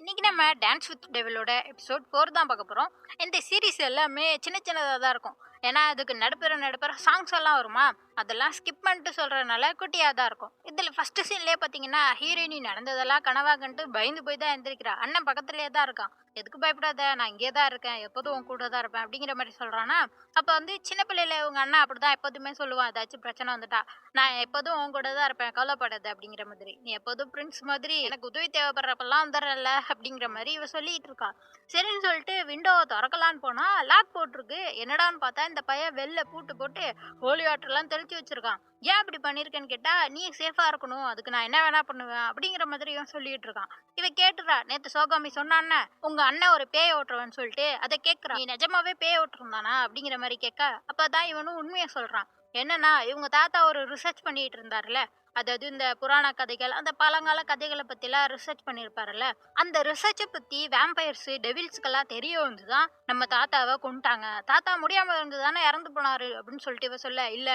இன்னைக்கு நம்ம dance with டெவிலோட episode 4 தான் பார்க்க போகிறோம். இந்த சீரீஸ் எல்லாமே சின்ன சின்னதாக தான் இருக்கும். ஏன்னா அதுக்கு நடுப்புற சாங்ஸ் எல்லாம் வருமா, அதெல்லாம் ஸ்கிப் பண்ணிட்டு சொல்கிறதுனால குட்டியாக தான் இருக்கும். இதில் ஃபஸ்ட்டு சீன்லேயே பார்த்தீங்கன்னா ஹீரோயினி நடந்ததெல்லாம் கனவா கண்டு பயந்து போய் தான் எந்திரிக்கிறா. அண்ணன் பக்கத்துலேயே தான் இருக்கான். எதுக்கு பயப்படாத, நான் இங்கே தான் இருக்கேன், எப்போதும் உன் கூட தான் இருப்பேன் அப்படிங்கிற மாதிரி சொல்கிறானா. அப்போ வந்து சின்ன பிள்ளையில உங்கள் அண்ணன் அப்படி தான் எப்போதுமே சொல்லுவான், ஏதாச்சும் பிரச்சனை வந்துட்டா, நான் எப்போதும் உன் கூட தான் இருப்பேன், கவலைப்படாத அப்படிங்கிற மாதிரி. நீ எப்போதும் பிரின்ஸ் மாதிரி எனக்கு உதவி தேவைப்படுறப்பெல்லாம் வந்துடுறல அப்படிங்கிற மாதிரி இவ சொல்லிட்டு இருக்கா. சரின்னு சொல்லிட்டு விண்டோவை திறக்கலான்னு போனா லாக் போட்டிருக்கு. என்னடான்னு பார்த்தா இந்த பையன் வெளில பூட்டு போட்டு ஹோலி வாட்டர்லாம் தெளிச்சு வச்சிருக்கான். ஏன் இப்படி பண்ணியிருக்கேன்னு கேட்டா, நீ சேஃபா இருக்கணும், அதுக்கு நான் என்ன வேணா பண்ணுவேன் அப்படிங்கிற மாதிரி இவன் சொல்லிட்டு இருக்கான். இவ கேட்டுறா, நேத்து சோகாமி சொன்னான்னு உங்க அண்ணன் ஒரு பேய் ஓட்டுறவன்னு சொல்லிட்டு அதை கேட்கறான். நீ நிஜமாவே பேய் ஓட்டுருந்தானா அப்படிங்கிற மாதிரி கேட்க, அப்பதான் இவனும் உண்மையை சொல்றான். என்னன்னா இவங்க தாத்தா ஒரு ரிசர்ச் பண்ணிட்டு இருந்தாருல, அதாவது இந்த புராண கதைகள், அந்த பழங்கால கதைகளை பத்திலாம் ரிசர்ச் பண்ணியிருப்பாருல்ல, அந்த ரிசர்ச்சை பத்தி வேம்பயர்ஸ் டெவில்ஸ்க்கெல்லாம் தெரிய வந்துதான் நம்ம தாத்தாவை கொண்டுட்டாங்க. தாத்தா முடியாம இருந்துதானே இறந்து போனாரு அப்படின்னு சொல்லிட்டு இவ சொல்ல, இல்ல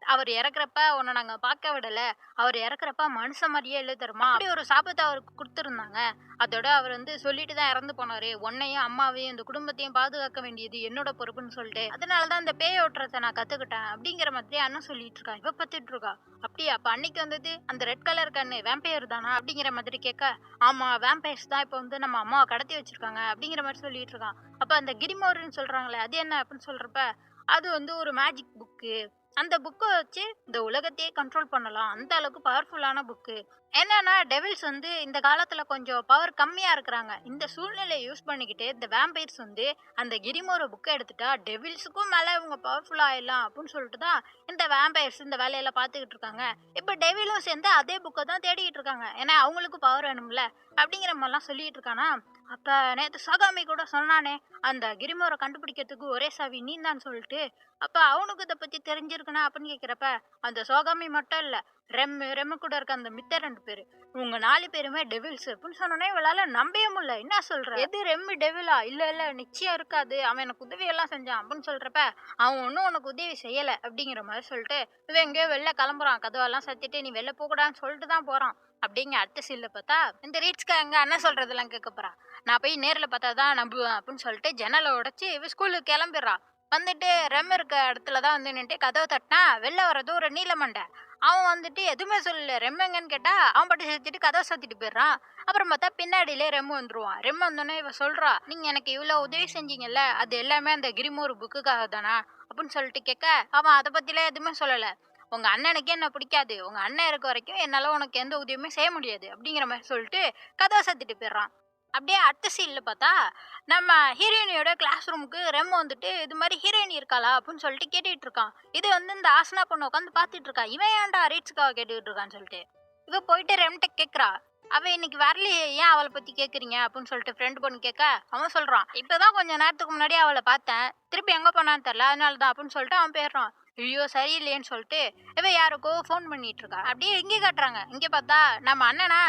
அவர் இறக்குறப்ப உன்னை நாங்க பார்க்க விடல, அவர் இறக்குறப்ப மனுஷ மாதிரியே இல்லை தருமா, அப்படி ஒரு சாபத்தை அவருக்கு கொடுத்துருந்தாங்க. அதோட அவர் வந்து சொல்லிட்டு தான் இறந்து போனாரு, உன்னையும் அம்மாவையும் இந்த குடும்பத்தையும் பாதுகாக்க வேண்டியது என்னோட பொறுப்புன்னு சொல்லிட்டு, அதனாலதான் இந்த பேய் ஓட்டுறதை நான் கத்துக்கிட்டேன் அப்படிங்கிற மாதிரி அண்ணன் சொல்லிட்டு இருக்கா. இவ பத்துட்டு இருக்கா. அப்படியா, அப்ப அன்னைக்கு வந்தது அந்த ரெட் கலர் கண்ணு வேம்பையர் தானா அப்படிங்கிற மாதிரி கேட்க, ஆமா வேம்பையர்ஸ் தான் இப்ப வந்து நம்ம அம்மாவை கடத்தி வச்சிருக்காங்க அப்படிங்கிற மாதிரி சொல்லிட்டு இருக்கான். அப்ப அந்த கிரிமோர்னு சொல்றாங்களே அது என்ன அப்படின்னு சொல்றப்ப, அது வந்து ஒரு மேஜிக் புக்கு. அந்த புக்கை வச்சு இந்த உலகத்தையே கண்ட்ரோல் பண்ணலாம், அந்த அளவுக்கு பவர்ஃபுல்லான புக்கு. என்னன்னா டெவில்ஸ் வந்து இந்த காலத்துல கொஞ்சம் பவர் கம்மியா இருக்கிறாங்க. இந்த சூழ்நிலையை யூஸ் பண்ணிக்கிட்டு இந்த வேம்பைர்ஸ் வந்து அந்த கிரிமோர புக்கை எடுத்துட்டா டெவில்ஸுக்கும் மேல இவங்க பவர்ஃபுல்லா ஆயிடலாம் அப்படின்னு சொல்லிட்டு தான் இந்த வேம்பைர்ஸ் இந்த வேலையெல்லாம் பார்த்துக்கிட்டு இருக்காங்க. இப்போ டெவிலும் சேர்ந்து அதே புக்கை தான் தேடிட்டு இருக்காங்க, ஏன்னா அவங்களுக்கும் பவர் வேணும்ல அப்படிங்கிற மாதிரிலாம் சொல்லிட்டு இருக்கானா. அப்ப நேத்து சகாமி கூட சொன்னானே, அந்த கிரிமோரை கண்டுபிடிக்கிறதுக்கு ஒரே சாவி நீ தான் சொல்லிட்டு, அப்ப அவனுக்கு இதை பத்தி தெரிஞ்சிருக்கனா அப்படின்னு கேக்குறப்ப, அந்த சோகாமி மட்டும் இல்ல, ரெம்மு கூட இருக்க அந்த மித்த 2 பேரு, இவங்க 4 பேருமே டெவில்ஸ் அப்படின்னு சொன்னோன்னே இவளால நம்பவே முடியல. என்ன சொல்ற, எது ரெம்மு டெவிலா, இல்ல இல்ல நிச்சயம் இருக்காது, அவன் எனக்கு உதவி எல்லாம் செஞ்சான் அப்படின்னு சொல்றப்ப, அவன் ஒன்னும் உனக்கு உதவி செய்யல அப்படிங்கிற மாதிரி சொல்லிட்டு இவன் எங்கேயோ வெளில கிளம்புறான். கதவெல்லாம் சத்திட்டு நீ வெளில போகக்கூடாதுன்னு சொல்லிட்டு தான் போறான். அப்படிங்க அடுத்த சீன்ல பார்த்தா இந்த ரீட்ஸ்க்கு அங்க அண்ணன் சொல்றதெல்லாம் கேட்க போறா. நான் போய் நேர்ல பார்த்தா தான் நம்புவேன் அப்படின்னு சொல்லிட்டு ஜன்னலை உடைச்சு இவ ஸ்கூலுக்கு கிளம்பிடுறா. வந்துட்டு ரெம் இருக்க இடத்துல தான் வந்து நின்றுட்டு கதவை தட்டினா வெளில வர்றது ஒரு நீலமண்டை. அவன் வந்துட்டு எதுவுமே சொல்லல. ரெம் எங்கன்னு கேட்டா அவன் பாட்டு சேர்த்துட்டு கதவை சாத்திட்டு போயிடுறான். அப்புறம் பார்த்தா பின்னாடியிலே ரெம் வந்துருவான். ரெம் வந்தோடனே இவ சொல்றா, நீங்க எனக்கு இவ்வளவு உதவி செஞ்சீங்கல்ல, அது எல்லாமே அந்த கிரிமோர் புக்குக்காக தானா அப்படின்னு சொல்லிட்டு கேட்க, அவன் அதை பத்திலாம் எதுவுமே சொல்லல. உங்க அண்ணனுக்கே என்ன பிடிக்காது, உங்க அண்ணன் இருக்க வரைக்கும் என்னால உனக்கு எந்த உதவியுமே செய்ய முடியாது அப்படிங்கிற மாதிரி சொல்லிட்டு கதவை சாத்திட்டு போயிடுறான். அப்படியே அடுத்த சீன்ல பார்த்தா நம்ம ஹீரோயினியோட கிளாஸ் ரூமுக்கு ரெம் வந்துட்டு இது மாதிரி ஹீரோயினி இருக்காளா அப்படின்னு சொல்லிட்டு கேட்டுட்டு இருக்கான். இது வந்து இந்த ஆசனா பொண்ணு உட்காந்து பார்த்துட்டு இருக்கா. இவன் ஏன்டா ரீட்ஸ்க்காக கேட்டுக்கிட்டு இருக்கான்னு சொல்லிட்டு இவ போயிட்டு ரெம்கிட்ட கேட்கறா. அவ இன்னைக்கு வரலையே, ஏன் அவளை பத்தி கேக்குறீங்க அப்படின்னு சொல்லிட்டு ஃப்ரெண்ட் பொண்ணு கேட்க, அவன் சொல்றான், இப்பதான் கொஞ்ச நேரத்துக்கு முன்னாடி அவளை பார்த்தேன், திருப்பி எங்க போனான்னு தெரியல, அதனாலதான் அப்படின்னு சொல்லிட்டு அவன் போயிடுறான். ஐயோ சரியில்லையேன்னு சொல்லிட்டு இவ யாருக்கோ ஃபோன் பண்ணிட்டு இருக்கா. அப்படியே இங்கே காட்டுறாங்க. இங்க பார்த்தா நம்ம அண்ணனா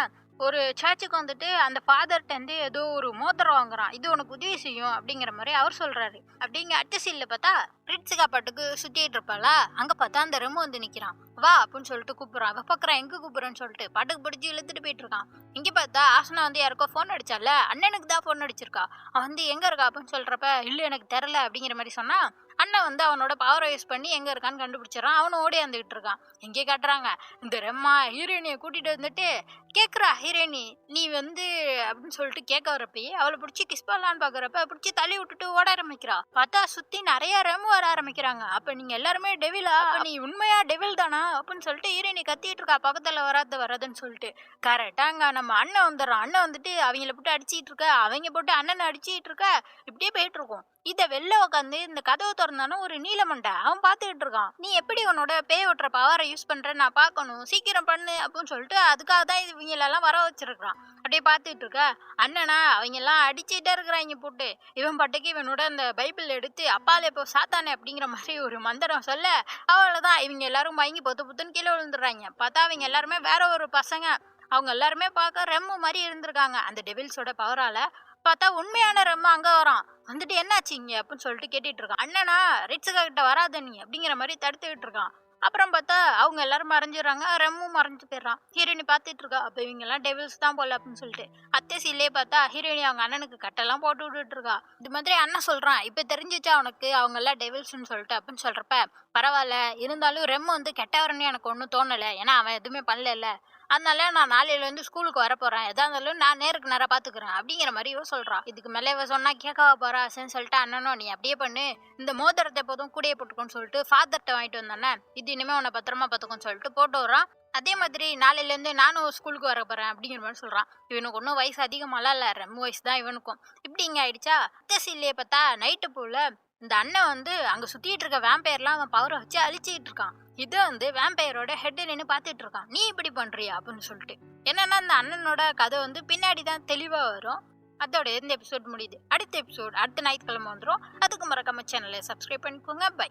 ஒரு சர்ச்சுக்கு வந்துட்டு அந்த ஃபாதர்கிட்ட இருந்து ஏதோ ஒரு மோதிரம் வாங்குறான், இது உனக்கு உதவி செய்யும் அப்படிங்கிற மாதிரி அவர் சொல்றாரு. அப்படிங்க அடுத்த சீன்ல பார்த்தா ரிட்ஸுகா பாட்டுக்கு சுத்திட்டு இருப்பாளா, அங்க பார்த்தா அந்த ரெமோ வந்து நிக்கிறான். வா அப்படின்னு சொல்லிட்டு கூப்பிடுறான். அவ பாக்குறான் எங்க கூப்பிடுறேன்னு சொல்லிட்டு பாட்டுக்கு பிடிச்சி இழுத்துட்டு போயிட்டு இருக்கான். இங்க பார்த்தா ஆசனா வந்து யாருக்கோ ஃபோன் அடிச்சால, அண்ணனுக்கு தான் ஃபோன் அடிச்சிருக்கா. அவன் வந்து எங்க இருக்கா அப்படின்னு சொல்றப்ப, இல்ல எனக்கு தெரியல அப்படிங்கிற மாதிரி சொன்னா, அண்ணன் வந்து அவனோட பவரை யூஸ் பண்ணி எங்க இருக்கான்னு கண்டுபிடிச்சிடறான். அவனும் ஓடி வந்துகிட்டு இருக்கான். எங்கே காட்டுறாங்க இந்த ரெம்மா ஹீரோயினியை கூட்டிட்டு வந்துட்டு கேட்குறா. ஹீரோயினி நீ வந்து அப்படின்னு சொல்லிட்டு கேட்க வரப்பயே அவளை பிடிச்சி கிஸ் பண்ணலான்னு பாக்குறப்ப பிடிச்சி தள்ளி விட்டுட்டு ஓட ஆரம்பிக்கிறா. பார்த்தா சுத்தி நிறைய ரெம் வர ஆரம்பிக்கிறாங்க. அப்ப நீங்க எல்லாருமே டெவிலா, நீ உண்மையா டெவில் தானா அப்படின்னு சொல்லிட்டு ஹீரோயினி கத்திட்டு இருக்கா, பக்கத்துல வராதுன்னு சொல்லிட்டு. கரெக்டா அங்க நம்ம அண்ணன் வந்துடுறான். அண்ணன் வந்துட்டு அவங்கள போட்டு அடிச்சிட்டு இருக்க, அவங்க போட்டு அண்ணனை அடிச்சிட்டு இருக்க, இப்படியே போயிட்டு இருக்கும். இத வெளில உட்காந்து இந்த கதவை திறந்தானோ ஒரு நீலமண்டை அவன் பார்த்துக்கிட்டு இருக்கான். நீ எப்படி உன்னோட பேய் ஓட்டுற பவரை யூஸ் பண்ற, நான் பார்க்கணும், சீக்கிரம் பண்ணு அப்படின்னு சொல்லிட்டு அதுக்காக தான் இவங்களெல்லாம் வர வச்சிருக்கான். அப்படியே பார்த்துக்கிட்டு இருக்க அண்ணனா அவங்க எல்லாம் அடிச்சுட்டே இருக்கிறாங்க போட்டு. இவன் பாட்டுக்கு இவனோட அந்த பைபிள் எடுத்து அப்பாலே இப்போ சாத்தானே அப்படிங்கிற மாதிரி ஒரு மந்திரம் சொல்ல, அவ்வளவுதான் இவங்க எல்லாரும் மயங்கி புத்துன்னு கீழே விழுந்துடுறாங்க. பார்த்தா அவங்க எல்லாருமே வேற ஒரு பசங்க. அவங்க எல்லாருமே பார்க்க ரெம்மு மாதிரி இருந்திருக்காங்க அந்த டெவில்ஸோட பவரால. பார்த்தா உண்மையான ரெம்மு அங்க வரான். வந்துட்டு என்னாச்சு இங்க அப்படின்னு சொல்லிட்டு கேட்டுட்டு இருக்கான். அண்ணனா ரிட்ஸுகா கிட்ட வராத நீ அப்படிங்கிற மாதிரி தடுத்துக்கிட்டு இருக்கான். அப்புறம் பார்த்தா அவங்க எல்லாரும் மறைஞ்சிடுறாங்க. ரெம்மும் மறைஞ்சு போயிடுறான். ஹீரோயினி பார்த்துட்டு இருக்கா. அப்ப இவங்க எல்லாம் டெவில்ஸ் தான் போல அப்படின்னு சொல்லிட்டு. அத்தை சீன்லயே பார்த்தா ஹீரோயினி அவங்க அண்ணனுக்கு கட்டெல்லாம் போட்டு விட்டுட்டு இருக்கா. இது மாதிரி அண்ணன் சொல்றான், இப்ப தெரிஞ்சுச்சா உனக்கு அவங்க எல்லாம் டெவில்ஸ்ன்னு சொல்லிட்டு அப்படின்னு சொல்றப்ப, பரவாயில்ல இருந்தாலும் ரெம் வந்து கெட்டவரன்னு எனக்கு ஒன்றும் தோணல. ஏன்னா அவன் எதுவுமே பண்ணல. அதனால நான் நாளையிலேருந்து ஸ்கூலுக்கு வரப்போறேன். எதா இருந்தாலும் நான் நேருக்கு நேரா பார்த்துக்கிறேன் அப்படிங்கிற மாதிரி இவ சொல்றா. இதுக்கு மேலே இவ சொன்னா கேட்கவா போறா சரின்னு சொல்லிட்டு அண்ணனும் நீ அப்படியே பண்ணு. இந்த மோதிரத்தை எப்போதும் கூடையே போட்டுக்கோன்னு சொல்லிட்டு ஃபாதர்கிட்ட வாங்கிட்டு வந்தானே. இது இனிமே உன்னை பத்திரமா பார்த்துக்கோன்னு சொல்லிட்டு போட்டு வர்றான். அதே மாதிரி நாளையிலேருந்து நானும் ஸ்கூலுக்கு வர போறேன் அப்படிங்கிற மாதிரி சொல்றான். இவனுக்கு ஒன்றும் வயசு அதிகமாலாம் இல்லை. ரெம் வயசு தான் இவனுக்கும். இப்படி இங்கே ஆயிடுச்சா. அத்தசிலேயே பார்த்தா நைட்டு போல இந்த அண்ணன் வந்து அங்க சுத்திட்டு இருக்க வேம்பயர்லாம் அவன் பவரை வச்சு அழிச்சிட்டு இருக்கான். இது வந்து வேம்பயரோட ஹெட் நின்று பார்த்துட்டு இருக்கான். நீ இப்படி பண்றியா அப்படின்னு சொல்லிட்டு. என்னன்னா இந்த அண்ணனோட கதை வந்து பின்னாடி தான் தெளிவா வரும். அதோட இந்த எபிசோட் முடியுது. அடுத்த எபிசோட் அடுத்த ஞாயிற்றுக்கிழமை வந்துடும். அதுக்கு மறக்காம சேனலை சப்ஸ்கிரைப் பண்ணிக்கோங்க. பை.